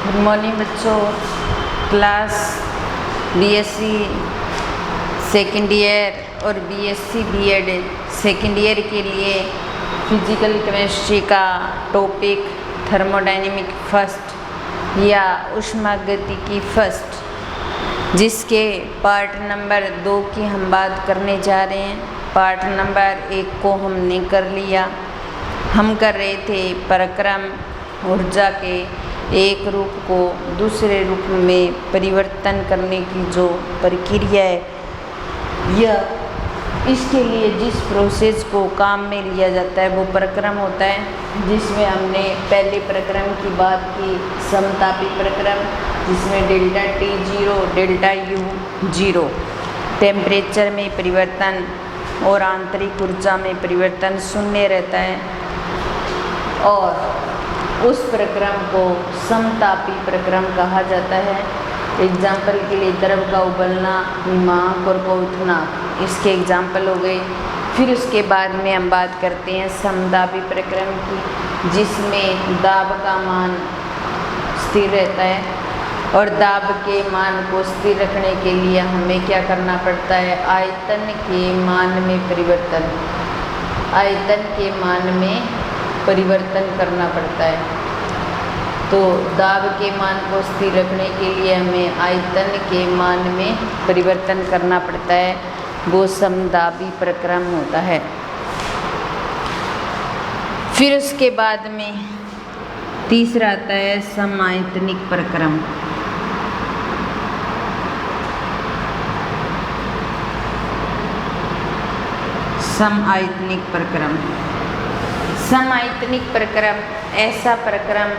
Good morning बच्चों। Class BSc second year और BSc BEd second year के लिए फिजिकल केमिस्ट्री का टॉपिक थर्मोडायनेमिक फर्स्ट या ऊष्मागतिकी फर्स्ट, जिसके पार्ट नंबर 2 की हम बात करने जा रहे हैं। पार्ट नंबर 1 को हमने कर लिया। हम कर रहे थे प्रक्रम ऊर्जा के एक रूप को दूसरे रूप में परिवर्तन करने की जो प्रक्रिया है, यह इसके लिए जिस प्रोसेस को काम में लिया जाता है वो प्रक्रम होता है, जिसमें हमने पहले प्रक्रम की बात की समतापी प्रक्रम, जिसमें delta T 0 delta U 0 temperature में परिवर्तन और आंतरिक ऊर्जा में परिवर्तन शून्य रहता है, और उस प्रक्रम को समतापी प्रक्रम कहा जाता है। एग्जाम्पल के लिए द्रव का उबलना, हिमांक और पहुँचना, इसके एग्जाम्पल हो गए। फिर उसके बाद में हम बात करते हैं समदाबी प्रक्रम की, जिसमें दाब का मान स्थिर रहता है, और दाब के मान को स्थिर रखने के लिए हमें क्या करना पड़ता है? आयतन के मान में परिवर्तन, आयतन के मान में परिवर्तन करना पड़ता है। तो दाब के मान को स्थिर रखने के लिए हमें आयतन के मान में परिवर्तन करना पड़ता है, वो समदाबी प्रक्रम होता है। फिर उसके बाद में तीसरा आता है समायतनिक प्रक्रम। समायतनिक प्रक्रम, समायतनिक प्रक्रम ऐसा प्रक्रम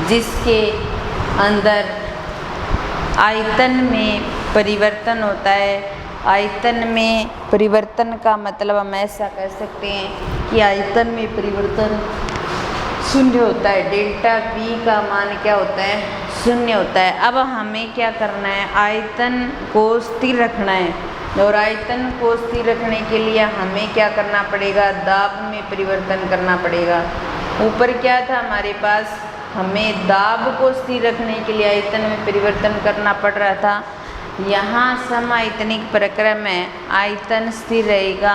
जिसके अंदर आयतन में परिवर्तन होता है। आयतन में परिवर्तन का मतलब हम ऐसा कह सकते हैं कि आयतन में परिवर्तन शून्य होता है। डेल्टा V का मान क्या होता है? शून्य होता है। अब हमें क्या करना है? आयतन को स्थिर रखना है, और आयतन को स्थिर रखने के लिए हमें क्या करना पड़ेगा? दाब में परिवर्तन करना पड़ेगा। ऊपर क्या था हमारे पास? हमें दाब को स्थिर रखने के लिए आयतन में परिवर्तन करना पड़ रहा था। यहाँ समायतनिक प्रक्रम है, आयतन स्थिर रहेगा,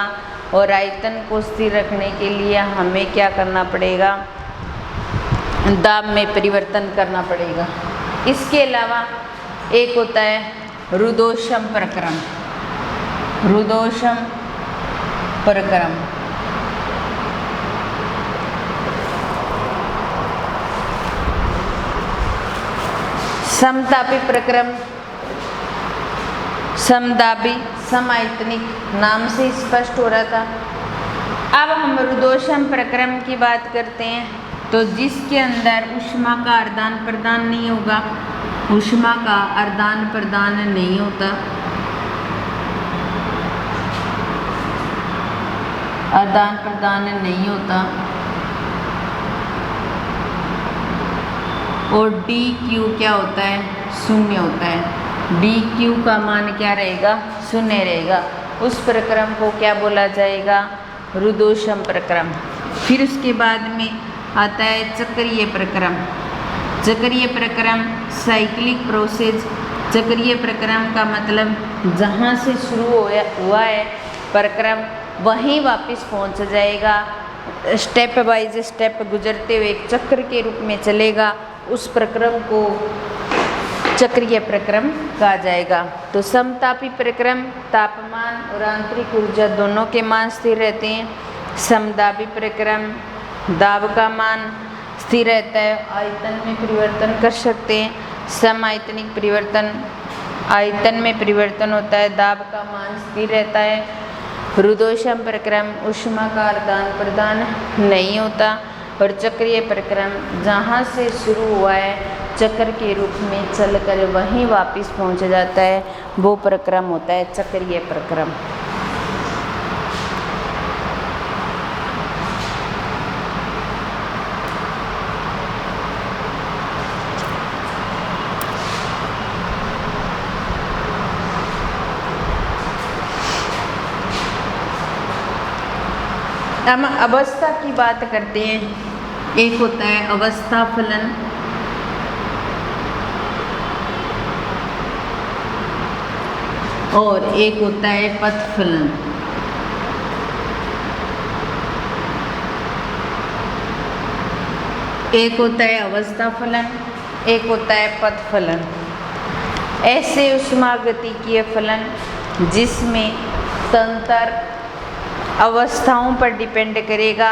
और आयतन को स्थिर रखने के लिए हमें क्या करना पड़ेगा? दाब में परिवर्तन करना पड़ेगा। इसके अलावा एक होता है रुदोषम प्रक्रम। रुदोषम प्रक्रम समतापी प्रक्रम, समदाबी, समायतनिक नाम से स्पष्ट हो रहा था। अब हम रुदोषम प्रक्रम की बात करते हैं, तो जिसके अंदर ऊष्मा का आदान प्रदान नहीं होगा, ऊष्मा का आदान प्रदान नहीं होता, आदान प्रदान नहीं होता, और dQ क्या होता है? शून्य होता है। dQ का मान क्या रहेगा? शून्य रहेगा। उस प्रक्रम को क्या बोला जाएगा? रुदोषम प्रक्रम। फिर उसके बाद में आता है चक्रीय प्रक्रम। चक्रीय प्रक्रम साइक्लिक प्रोसेस। चक्रीय प्रक्रम का मतलब जहाँ से शुरू हुआ है प्रक्रम, वहीं वापस पहुँच जाएगा। स्टेप बाइज स्टेप गुजरते हुए एक चक्र के रूप में चलेगा। उस प्रक्रम को चक्रीय प्रक्रम कहा जाएगा। तो समतापी प्रक्रम तापमान और आंतरिक ऊर्जा दोनों के मान स्थिर रहते हैं। समदाबी प्रक्रम दाब का मान स्थिर रहता है, आयतन में परिवर्तन कर सकते हैं। समायतनिक परिवर्तन, आयतन में परिवर्तन होता है, दाब का मान स्थिर रहता है। रुदोषम प्रक्रम ऊष्मा का आदान प्रदान नहीं होता, और चक्रीय प्रक्रम जहाँ से शुरू हुआ है चक्र के रूप में चलकर वहीं वापस पहुँच जाता है, वो प्रक्रम होता है चक्रीय प्रक्रम। हम अवस्था की बात करते हैं। एक होता है अवस्था फलन, और एक होता है पथ फलन। एक होता है अवस्था फलन, एक होता है पथ फलन। ऐसे ऊष्मागतिकीय फलन जिसमें तंत्र अवस्थाओं पर डिपेंड करेगा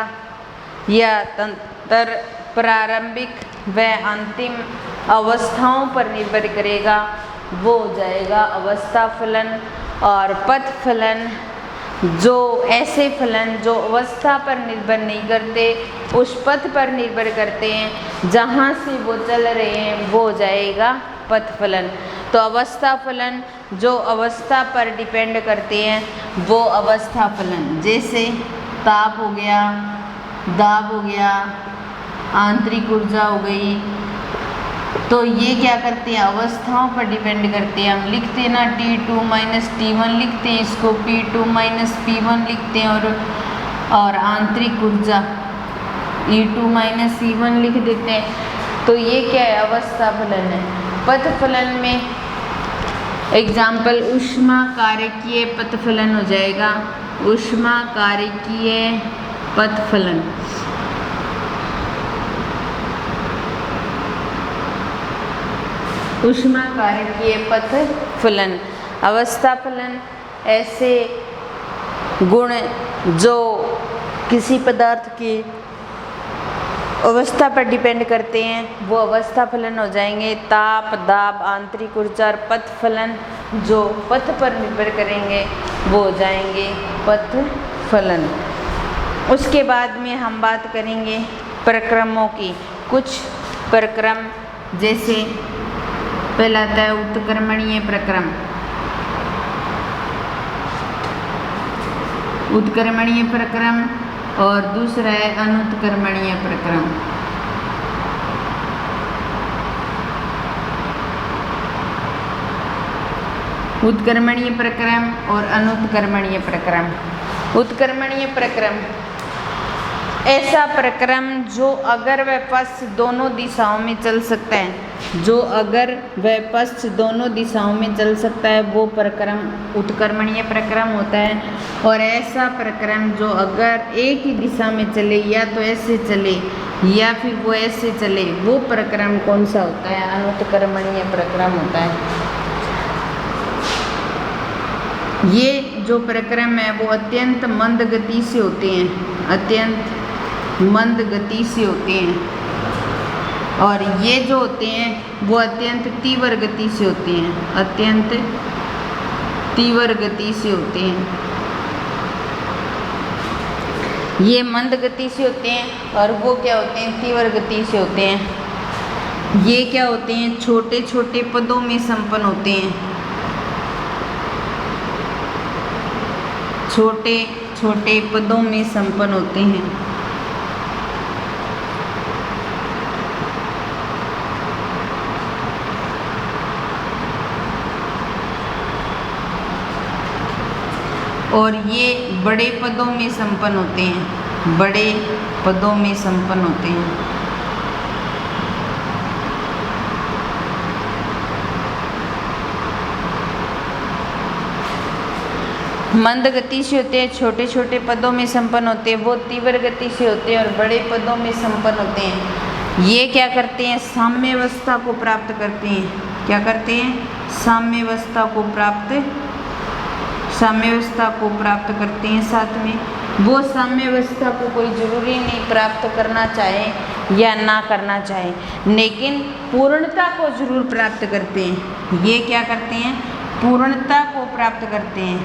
या तंत्र प्रारंभिक व अंतिम अवस्थाओं पर निर्भर करेगा, वो हो जाएगा अवस्था फलन। और पथ फलन जो ऐसे फलन जो अवस्था पर निर्भर नहीं करते, उस पथ पर निर्भर करते हैं जहाँ से वो चल रहे हैं, वो हो जाएगा पथ फलन। तो अवस्था फलन जो अवस्था पर डिपेंड करते हैं वो अवस्था फलन, जैसे ताप हो गया, दाब हो गया, आंतरिक ऊर्जा हो गई। तो ये क्या करते हैं, अवस्थाओं पर डिपेंड करते हैं। हम लिखते हैं ना T2 माइनस T1 लिखते हैं, इसको P2 माइनस P1 लिखते हैं, और आंतरिक ऊर्जा E2 माइनस E1 लिख देते हैं। तो ये क्या है, अवस्था फलन है। पथ फलन में एग्जाम्पल ऊष्मा कारकीय पथ फलन हो जाएगा, ऊष्मा कारकीय पथ फलन। ऊष्मा कारकीय पथ फलन। अवस्था फलन ऐसे गुण जो किसी पदार्थ की अवस्था पर डिपेंड करते हैं वो अवस्था फलन हो जाएंगे। ताप, दाब, आंतरिक ऊर्जा। और पथ फलन जो पथ पर निर्भर करेंगे वो हो जाएंगे पथ फलन। उसके बाद में हम बात करेंगे प्रक्रमों की। कुछ प्रक्रम जैसे पहला आता है उत्क्रमणीय प्रक्रम। उत्क्रमणीय प्रक्रम और दूसरा है अनुत्क्रमणीय प्रक्रम। उत्क्रमणीय प्रक्रम और अनुत्क्रमणीय प्रक्रम। उत्क्रमणीय प्रक्रम ऐसा प्रक्रम जो अगर वह पश्च दोनों दिशाओं में चल सकता है, जो अगर वह पश्च दोनों दिशाओं में चल सकता है वो प्रक्रम उत्क्रमणीय प्रक्रम होता है। और ऐसा प्रक्रम जो अगर एक ही दिशा में चले, या तो ऐसे चले या फिर वो ऐसे चले, वो प्रक्रम कौन सा होता है, अनुत्क्रमणीय प्रक्रम होता है। ये जो प्रक्रम है वो अत्यंत मंद गति से होते हैं, अत्यंत मंद गति से होते हैं। और ये जो होते हैं वो अत्यंत तीव्र गति से होते हैं, अत्यंत तीव्र गति से होते हैं। ये मंद गति से होते हैं और वो क्या होते हैं, तीव्र गति से होते हैं। ये क्या होते हैं, छोटे छोटे पदों में संपन्न होते हैं, छोटे छोटे पदों में संपन्न होते हैं। और ये बड़े पदों में संपन्न होते हैं, बड़े पदों में संपन्न होते हैं। मंद गति से होते हैं, छोटे छोटे पदों में संपन्न होते हैं। वो तीव्र गति से होते हैं और बड़े पदों में संपन्न होते हैं। ये क्या करते हैं, साम्यावस्था को प्राप्त करते हैं। क्या करते हैं, साम्यावस्था को प्राप्त करते हैं। साथ में वो साम्यावस्था को कोई ज़रूरी नहीं प्राप्त करना चाहे या ना करना चाहे, लेकिन पूर्णता को जरूर प्राप्त करते हैं। ये क्या करते हैं, पूर्णता को प्राप्त करते हैं।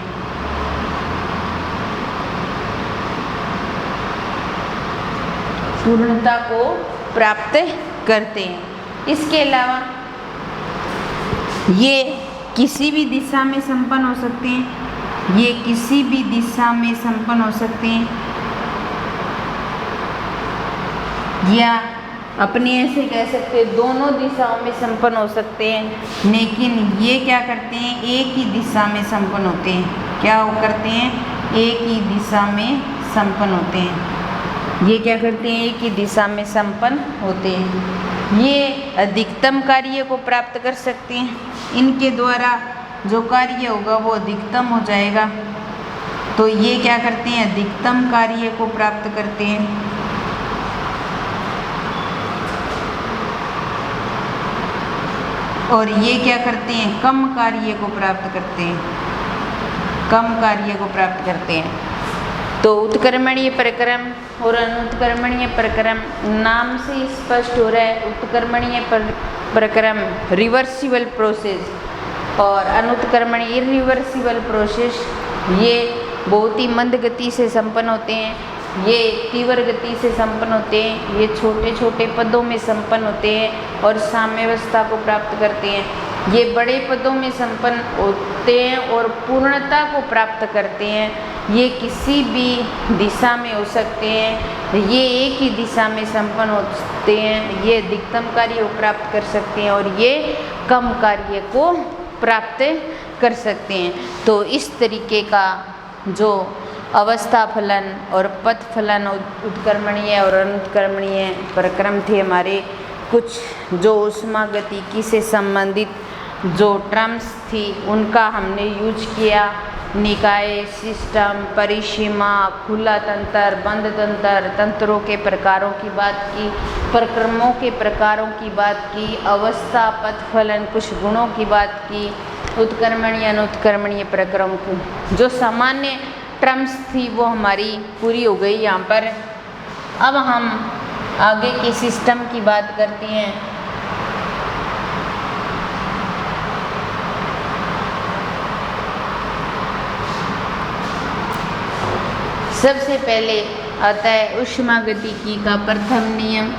पूर्णता को प्राप्त करते हैं। इसके अलावा ये किसी भी दिशा में संपन्न हो सकते हैं, ये किसी भी दिशा में संपन्न हो सकते हैं, या अपने ऐसे कह सकते हैं दोनों दिशाओं में संपन्न हो सकते हैं। लेकिन ये क्या करते हैं, एक ही दिशा में संपन्न होते हैं। क्या वो करते हैं, एक ही दिशा में संपन्न होते हैं। ये क्या करते हैं, एक ही दिशा में संपन्न होते हैं। ये अधिकतम कार्य को प्राप्त कर सकते हैं। इनके द्वारा जो कार्य होगा वो अधिकतम हो जाएगा। तो ये क्या करते हैं, अधिकतम कार्य को प्राप्त करते हैं। और ये क्या करते हैं, कम कार्य को प्राप्त करते हैं, कम कार्य को प्राप्त करते हैं। तो उत्क्रमणीय प्रक्रम और अनुत्क्रमणीय प्रक्रम नाम से स्पष्ट हो रहा है। उत्क्रमणीय प्रक्रम रिवर्सिबल प्रोसेस और अनुत्क्रमणीय इरिवर्सिबल प्रोसेस, ये बहुत ही मंद गति से संपन्न होते हैं, ये तीव्र गति से संपन्न होते हैं, ये छोटे छोटे पदों में संपन्न होते हैं और साम्यावस्था को प्राप्त करते हैं। ये बड़े पदों में संपन्न होते हैं और पूर्णता को प्राप्त करते हैं। ये किसी भी दिशा में हो सकते हैं, ये एक ही दिशा में संपन्न होते हैं, ये अधिकतम कार्य को प्राप्त कर सकते हैं और ये कम कार्य को प्राप्त कर सकते हैं। तो इस तरीके का जो अवस्था फलन और पथ फलन उत्क्रमणीय और अनुत्क्रमणीय प्रक्रम थे हमारे, कुछ जो ऊष्मागतिकी से संबंधित जो टर्म्स थी उनका हमने यूज किया। निकाय, सिस्टम, परिसीमा, खुला तंत्र, बंद तंत्र, तंत्रों के प्रकारों की बात की, प्रक्रमों के प्रकारों की बात की, अवस्था, पथ फलन, कुछ गुणों की बात की, उत्क्रमणीय अनुत्क्रमणीय प्रक्रम की जो सामान्य टर्म्स थी वो हमारी पूरी हो गई यहाँ पर। अब हम आगे के सिस्टम की बात करते हैं। सबसे पहले आता है ऊष्मागतिकी का प्रथम नियम।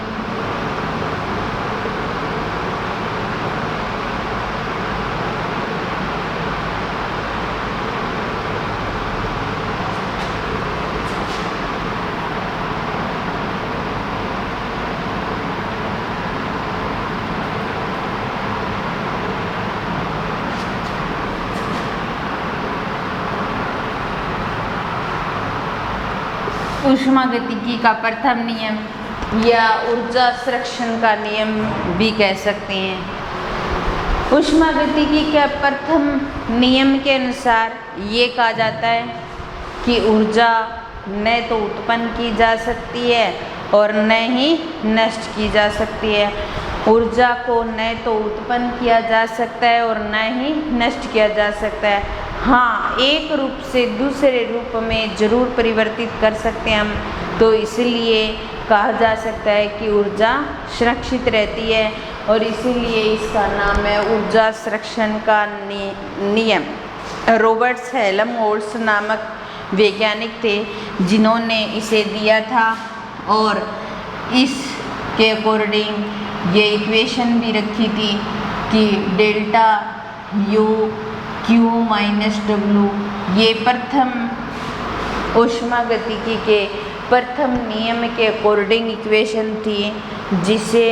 ऊष्मागतिकी का प्रथम नियम या ऊर्जा संरक्षण का नियम भी कह सकते हैं। ऊष्मागतिकी के प्रथम नियम के अनुसार ये कहा जाता है कि ऊर्जा न तो उत्पन्न की जा सकती है और न ही नष्ट की जा सकती है। ऊर्जा को न तो उत्पन्न किया जा सकता है और न ही नष्ट किया जा सकता है। हाँ, एक रूप से दूसरे रूप में जरूर परिवर्तित कर सकते हैं हम। तो इसलिए कहा जा सकता है कि ऊर्जा सुरक्षित रहती है और इसीलिए इसका नाम है ऊर्जा संरक्षण का नियम। रॉबर्ट हेल्महोल्ट्ज नामक वैज्ञानिक थे जिन्होंने इसे दिया था और इसके अकॉर्डिंग ये इक्वेशन भी रखी थी कि delta U Q minus W, ये प्रथम ऊष्मागतिकी के प्रथम नियम के अकॉर्डिंग इक्वेशन थी, जिसे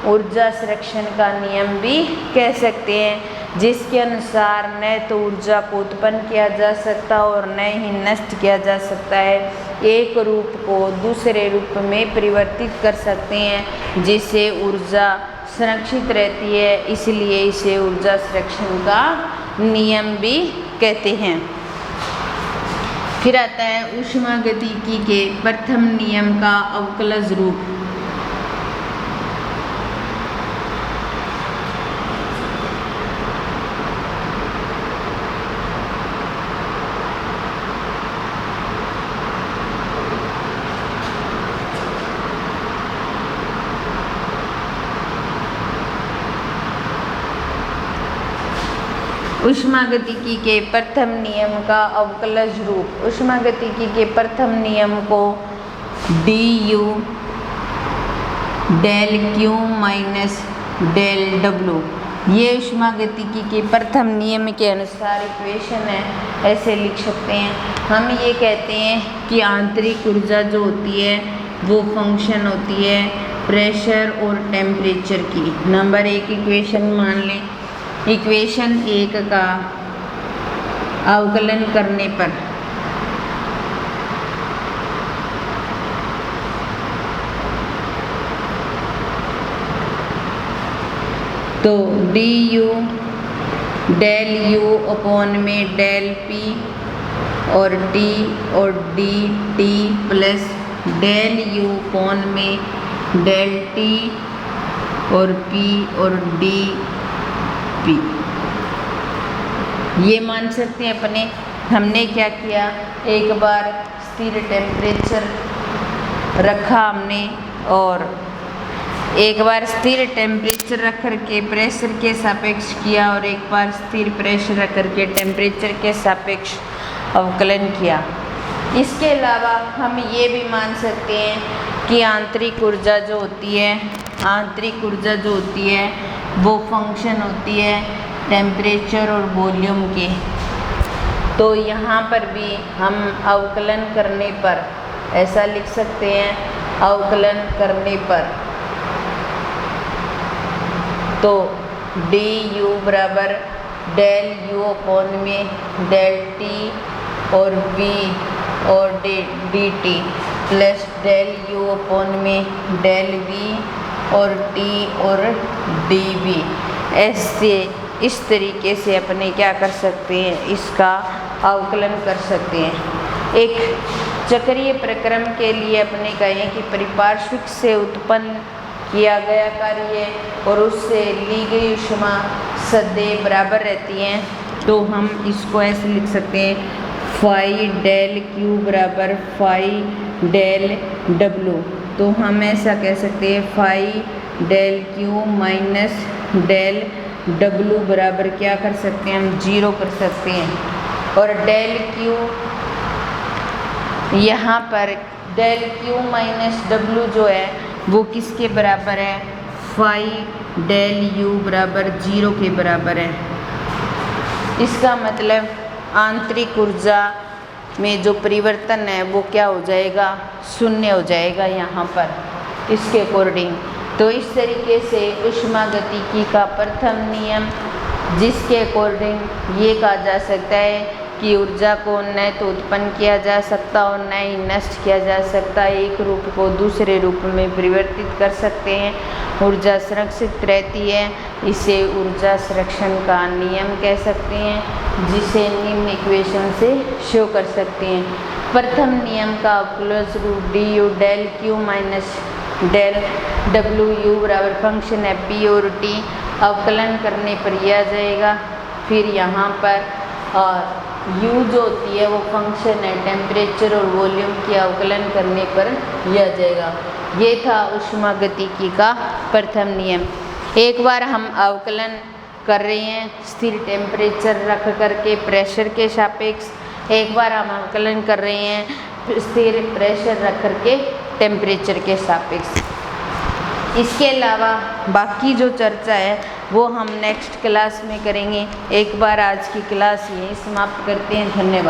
ऊर्जा संरक्षण का नियम भी कह सकते हैं, जिसके अनुसार न तो ऊर्जा को उत्पन्न किया जा सकता और न ही नष्ट किया जा सकता है। एक रूप को दूसरे रूप में परिवर्तित कर सकते हैं जिससे ऊर्जा संरक्षित रहती है, इसलिए इसे ऊर्जा संरक्षण का नियम भी कहते हैं। फिर आता है ऊष्मागतिकी के प्रथम नियम का अवकलज रूप। ऊष्मागतिकी के प्रथम नियम का अवकलज रूप। ऊष्मागतिकी के प्रथम नियम को D U del Q minus del W, ये ऊष्मागतिकी के प्रथम नियम के अनुसार इक्वेशन है, ऐसे लिख सकते हैं। हम ये कहते हैं कि आंतरिक ऊर्जा जो होती है वो फंक्शन होती है प्रेशर और टेम्परेचर की। नंबर एक इक्वेशन मान लें। इक्वेशन एक का अवकलन करने पर तो D U del U upon में डेल पी और टी और D T plus del U upon में डेल टी और पी और डी पी। ये मान सकते हैं अपने। हमने क्या किया, एक बार स्थिर टेम्परेचर रखा हमने और एक बार स्थिर टेम्परेचर रख कर के प्रेशर के सापेक्ष किया और एक बार स्थिर प्रेशर रख कर के टेम्परेचर के सापेक्ष अवकलन किया। इसके अलावा हम ये भी मान सकते हैं कि आंतरिक ऊर्जा जो होती है वो फंक्शन होती है टेम्परेचर और वॉल्यूम के। तो यहाँ पर भी हम अवकलन करने पर ऐसा लिख सकते हैं, अवकलन करने पर तो डी यू बराबर डेल यू अपॉन में डेल टी और वी और D T plus del U upon में डेल वी और टी और डी वी। ऐसे इस तरीके से अपने क्या कर सकते हैं, इसका अवकलन कर सकते हैं। एक चक्रीय प्रक्रम के लिए अपने कहें कि परिपार्श्विक से उत्पन्न किया गया कार्य और उससे ली गई ऊष्मा सदैव बराबर रहती हैं, तो हम इसको ऐसे लिख सकते हैं फाई डेल क्यू बराबर फाई डेल डब्लू। तो हम ऐसा कह सकते हैं phi del Q minus del W बराबर क्या कर सकते हैं, हम 0 कर सकते हैं। और डेल क्यू यहाँ पर डेल क्यू माइनस डब्लू जो है वो किसके बराबर है, फाई डेल यू बराबर 0 के बराबर है। इसका मतलब आंतरिक ऊर्जा में जो परिवर्तन है वो क्या हो जाएगा, शून्य हो जाएगा यहाँ पर इसके अकॉर्डिंग। तो इस तरीके से ऊष्मागतिकी का प्रथम नियम, जिसके अकॉर्डिंग ये कहा जा सकता है कि ऊर्जा को न तो उत्पन्न किया जा सकता और न ही नष्ट किया जा सकता, एक रूप को दूसरे रूप में परिवर्तित कर सकते हैं, ऊर्जा संरक्षित रहती है। इसे ऊर्जा संरक्षण का नियम कह सकते हैं, जिसे निम्न इक्वेशन से शो कर सकते हैं। प्रथम नियम का अवकलज रूप D U del Q minus del W U बराबर फंक्शन है पी और टी, अवकलन करने पर यह आ जाएगा। फिर यहाँ पर और u जो होती है वो फंक्शन है टेम्परेचर और वॉल्यूम की, अवकलन करने पर यह आ जाएगा। ये था ऊष्मागतिकी का प्रथम नियम। एक बार हम अवकलन कर रहे हैं स्थिर टेम्परेचर रख करके प्रेशर के सापेक्ष, एक बार हम अवकलन कर रहे हैं स्थिर प्रेशर रख करके टेम्परेचर के सापेक्ष। इसके अलावा बाकी जो चर्चा है वो हम नेक्स्ट क्लास में करेंगे। एक बार आज की क्लास यहीं समाप्त करते हैं। धन्यवाद।